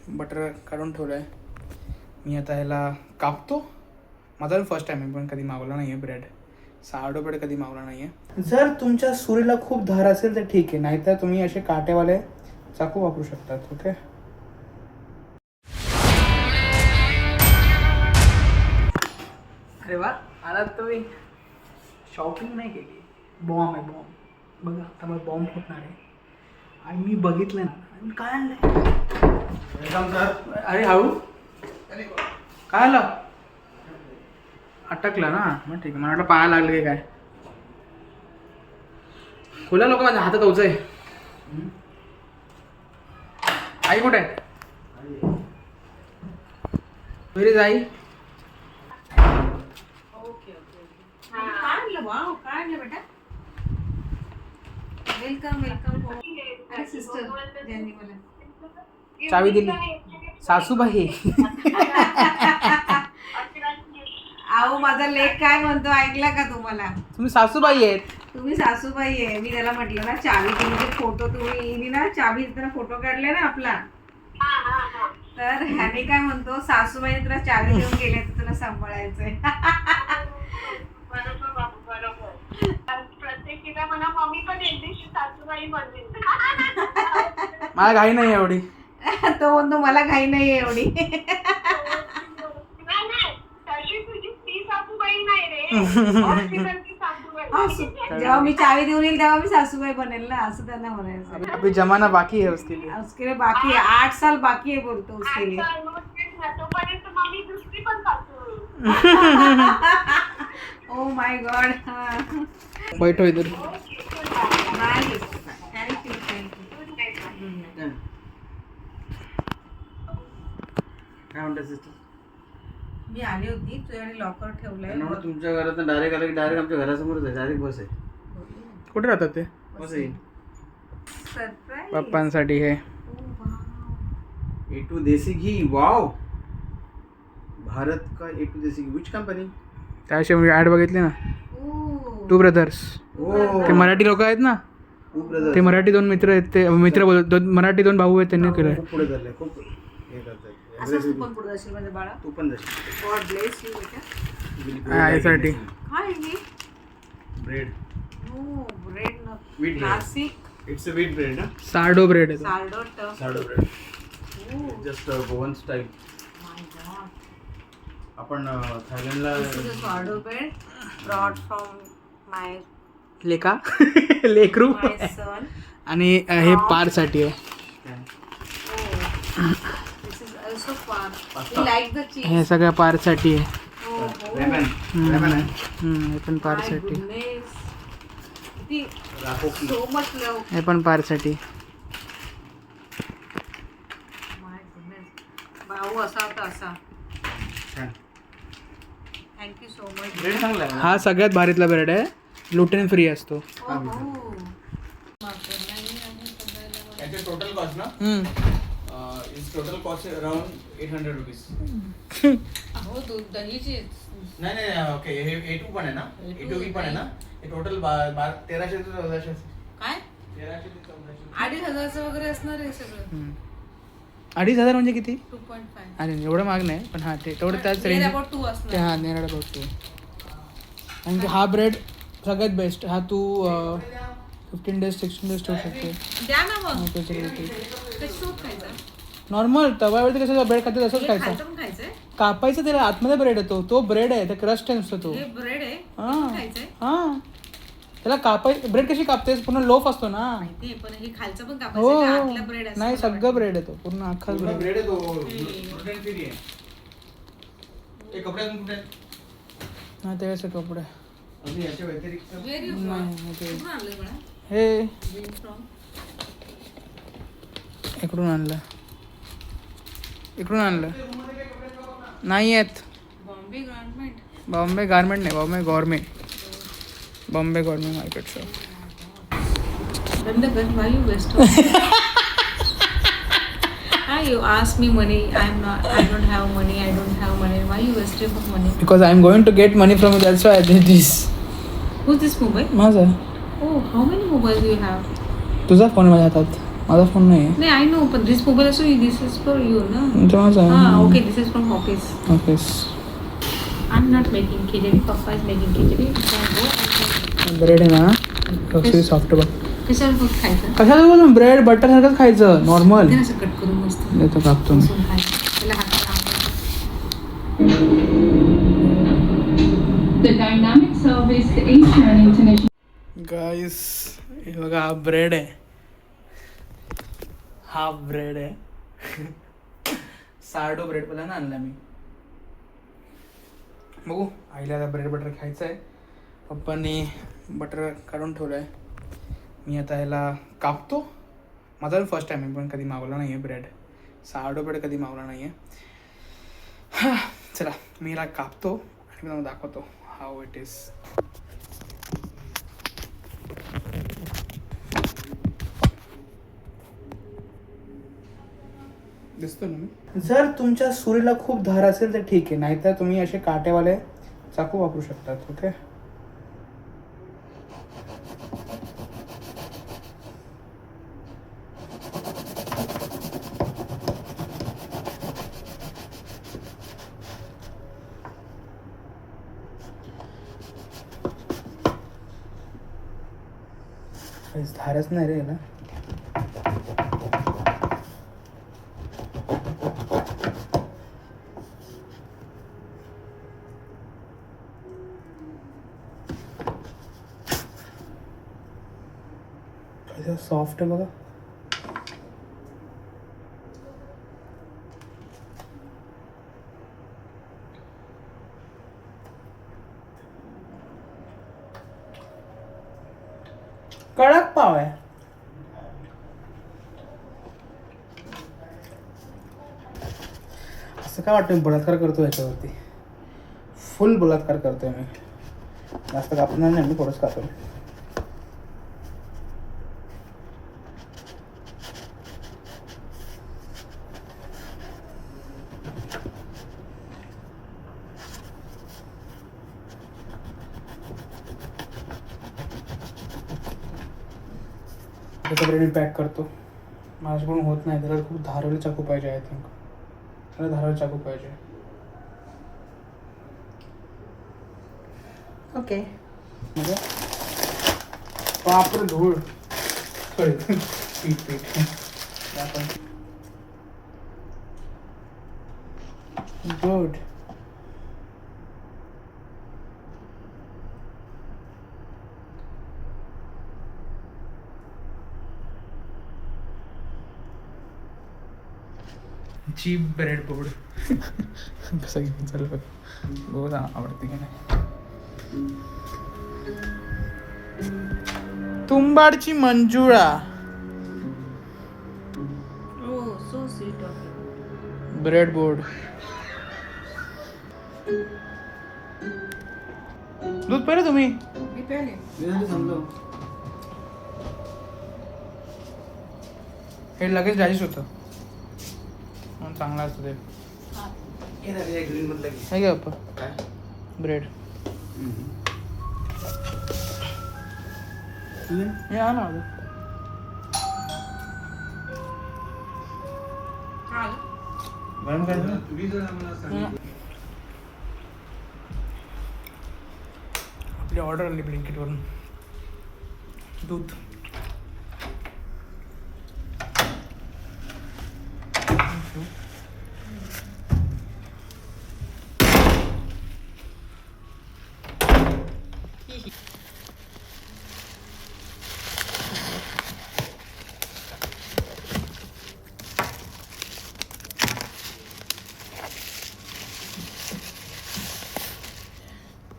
Butter काढून ठेवलं आहे. मी आता ह्याला कापतो. माझा फर्स्ट टाईम आहे, पण कधी मागवला नाही आहे ब्रेड. सावडो ब्रेड कधी मागवला नाही आहे. जर तुमच्या सुरीला खूप धार असेल तर ठीक आहे, नाहीतर तुम्ही असे काटेवाले चाकू वापरू शकतात. ओके. अरे वा, आलात तुम्ही. शॉपिंग नाही केली. बॉम्ब आहे बॉम्ब. बघा आता मला बॉम्ब फुटणार आहे. आणि मी बघितलं ना, आणि काय आणलंय. अरे हळू. काय आलं. अटकलं ना, मग ठीक आहे. मला वाटलं पायाला लागलं की काय. खुला लोक माझ्या हातात ओझ आहे. आई कुठे आहे. घरी जाई. बेटा वेलकम वेलकम. अरे सिस्टर ज्यांनी मला चावी दिली. सासूबाई. अहो माझा लेक काय म्हणतो ऐकला का तुम्हाला. तुम्ही सासूबाई आहेत. तुम्ही सासूबाई आहे. मी त्याला म्हटलं ना चावी तुमचे फोटो तुम्ही ना चावी त्याला फोटो काढले ना आपला, तर ह्याने काय म्हणतो सासूबाई तुला चावी देऊन गेले तर तुला सांभाळायचंय. मला घाई नाही एवढी. तो म्हणतो मला घाई नाही एवढी. जेव्हा मी चावी देऊन येईल तेव्हा मी सासूबाई बनेल ना, असं त्यांना म्हणायचं. अभी जमाना बाकी है उसके लिए. उसके लिए बाकी है 8 साल बाकी है बोलतो उसके लिए. Oh my God. बैठो इधर. थँक्यू काय म्हणतात सिस्टर. मी आली होती तुझ्याकडे लॉकर ठेवलंय. तुमच्या घरात डायरेक्ट आलं की डायरेक्ट आमच्या घरासमोरच आहे. डायरेक्ट बस आहे. कुठे राहतात ते. बस आहे. सरप्राईज पप्पांसाठी हे. A2 देसी घी. वाव. भारत का A2 desi ghee. Which company. त्याविषयी मी ॲड बघितली ना. Two brothers. ते मराठी लोक आहेत ना. ते मराठी 2 मित्र आहेत. ते मित्र बोलत मराठी 2 भाऊ आहेत. त्यांनी केलंय. खूप पुढे झालंय. खूप हे करताय. असं तू पण पुढे जाशील माझ्या बाळा. तू पण जाशील. गॉड ब्लेस यू बेटा. आईसाठी. काय हे. ब्रेड. नो ब्रेड न Wheat bread. Classic it's a wheat bread ना. सार्डो ब्रेड आहे तो. Sourdough sourdough bread. Just one style. My god. आपण थायलंडला sourdough bread brought from my लेका. लेकरू. My son. आणि हे पारसाठी आहे. दिस इज ऑल्सो पार. We like the cheese. हे सगळ्या पारसाठी आहे. लेमन. लेमन आहे. हे पण पारसाठी. राखोकी. सो मच लव. हे पण पारसाठी. माय गुडनेस. भाऊ असा होता असा. छान. Thank you so much. ब्रेड चांगला आहे. हा सगळ्यात भारीतला ब्रेड आहे. ग्लुटेन फ्री असतो. याचे टोटल कॉस्ट ना is total cost around 800 rupees. हो दूध दहीची. नाही नाही ओके. हे A2 पण आहे ना. A2 पण आहे ना. हे टोटल 1300 ते 1400. काय 1300 ते 1400. 2500 वगैरे असणार आहे सगळं. 2500 म्हणजे किती. 2.5. अरे एवढं महाग नाही पण हा ते तेवढं त्याच रेंज. अबाउट 2 ते असणार. हा नेराड बघतो. आणि हा ब्रेड सगळ्यात बेस्ट. हा तू 15 days 16 days ठेवू शकते. द्या ना मग. त्याच्यासाठी खायचं. नॉर्मल तव्यावरती कसं ब्रेड खाते तसंच खायचं. खायचं पण खायचंय. कापायचं त्याला आतमध्ये ब्रेड येतो. तो ब्रेड आहे. त्या क्रस्ट आहे नुसतं तो. हे ब्रेड आहे. हा खायचंय. हा त्याला ब्रेड कशी कापतेस. पूर्ण लोफ असतो ना. माहिती पण हे खालचं पण हो कापायचं का आतला ब्रेड असतो. नाही सगळं ब्रेड येतो. पूर्ण अख्खा ब्रेड. ब्रेड आहे तो. ग्लुटेन फ्री आहे. हे कपडे कुठे आहेत. हा त्यावेळेस कपडे. अजून याच्या व्यतिरिक्त व्हेरी नाही ते कुठून आणलंय मला. हे फ्रॉम इकडून आणलं. इकडून आणलं नाही आहेत. बॉम्बे गारमेंट. बॉम्बे गारमेंट नाही. Bombay gourmet. Bombay gourmet market shop. बंद कर. Why you waste. Why you ask me money? I don't have money. I don't have money. Why you wasting of money? Because I'm going to get money from you. That's why I did this. Who's this mobile? माझा. Oh, how many mobiles do you have? तुझा phone माझ्या हातात. माझा phone नाही नाही I know पण दिस mobile असो दिस is for you ना आहे माझा हां okay this is from office okay I am not making khichdi papa is making khichdi bread आहे ना कशी सॉफ्ट बघ कशावर फक्त खायचं कशाला बोलून ब्रेड बटर सारखंच खायचं नॉर्मल ते असं कट करून मस्त देतो कापतो मी बसून खायचं त्याला हाताला The dynamic service Asian International. गाईस हे बघा हा ब्रेड आहे हा ब्रेड आहे सार्डो ब्रेड पहिला ना आणला मी बघू आईला आता ब्रेड बटर खायचं आहे पप्पांनी बटर काढून ठेवलं आहे मी आता ह्याला कापतो माझा पण फर्स्ट टाईम आहे पण कधी मागवला नाही आहे ब्रेड सार्डो ब्रेड कधी मागवला नाही आहे हां चला मी ह्याला कापतो आणि मी तुम्हाला दाखवतो हाऊ इट इज दिसतो ना मी जर तुमच्या सुरीला खूप धार असेल तर ठीक आहे नाहीतर तुम्ही असे काटेवाले चाकू वापरू शकतात ओके धारच नाही रे ना सॉफ्ट आहे बघा कडक पाव आहे असं काय वाटतं मी बलात्कार करतो याच्यावरती फुल बलात्कार करतोय मी जास्त कापणार नाही मी थोडंच कापतो त्याचा ब्रेड पॅक करतो माझ्याकडून होत नाही त्याला खूप धारवले चाकू पाहिजे आय थिंक त्याला धारवले चाकू पाहिजे ओके म्हणजे बापरे धूळ पीठ पीठ आपण गुड चीप ब्रेड बोर्ड कसं घेऊन चालू बघ बहुत आवडते की नाही तुंबाडची Manjula oh so sweet of bread board दूध पाहिलं तुम्ही मी पेले हे लगेच डायजेस्ट होतं म्हणून चांगलं असतं ते ग्रीन मधलं हे घ्या पप्पा काय ब्रेड हे आणा माझं गरम करायचं आपली ऑर्डर आली ब्लिंकिटवरून दूध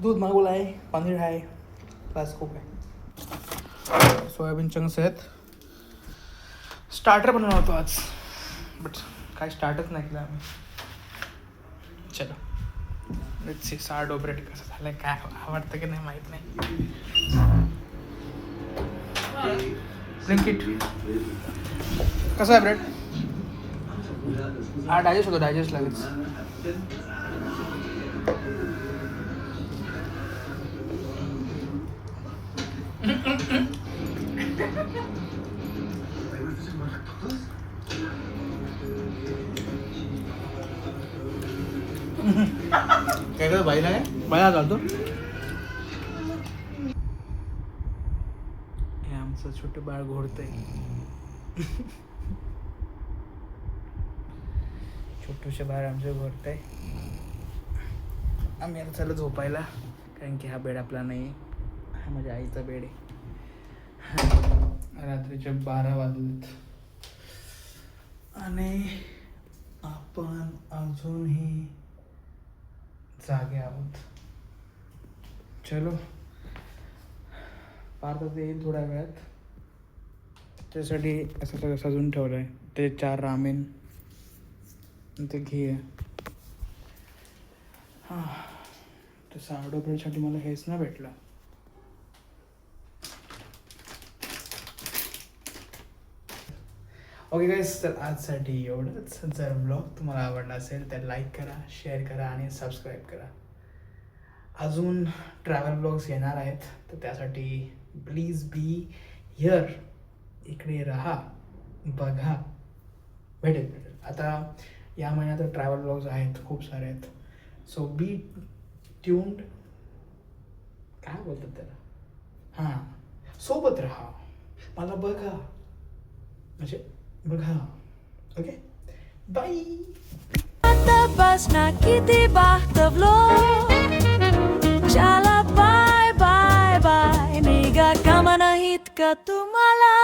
दूध मागवलं आहे पनीर आहे प्लस खूप आहे सोयाबीन चंक्स आहेत स्टार्टर बनवणार होतो आज बट काय स्टार्टच नाही केलं आम्ही चलो लेट्स सी सार्डो ब्रेड कसं झालं काय आवडतं की नाही माहीत नाही ब्लिंकिट कसं आहे ब्रेड हा डायजेस्ट होतो डायजेस्ट लागेल काय करत बाईला काय बाया चालतो. हे आमचं छोटं बाळ घोडतंय. छोटूशे बाळ आमचं घोडतंय. आम्ही आता चाललो झोपायला, कारण की हा बेड आपला नाही आहे, हा माझ्या आईचा बेड आहे. रात्रीचे 12 वाजलेत आणि आपण अजूनही जागे आहोत. चलो, पार्थ ते येईल थोड्या वेळात. त्यासाठी असं सगळं सजून ठेवलं आहे. ते 4 रामेन, ते घी आहे. हां, तर सावडो ब्रेडसाठी मला हेच ना भेटलं. ओके गाईस, तर आजसाठी एवढंच. जर ब्लॉग तुम्हाला आवडला असेल तर लाईक करा, शेअर करा आणि सबस्क्राईब करा. अजून ट्रॅव्हल ब्लॉग्स येणार आहेत, तर त्यासाठी प्लीज बी हिअर. इकडे राहा, बघा, भेटेल. आता या महिन्यात ट्रॅव्हल ब्लॉग्स आहेत, खूप सारे आहेत. सो बी ट्यून्ड, काय बोलतात त्याला, हां, सोबत राहा, मला बघा, म्हणजे बघा. Okay, bye. Tapos nakitibak tablo Shala bye bye bye Niga ka manahit ka tumala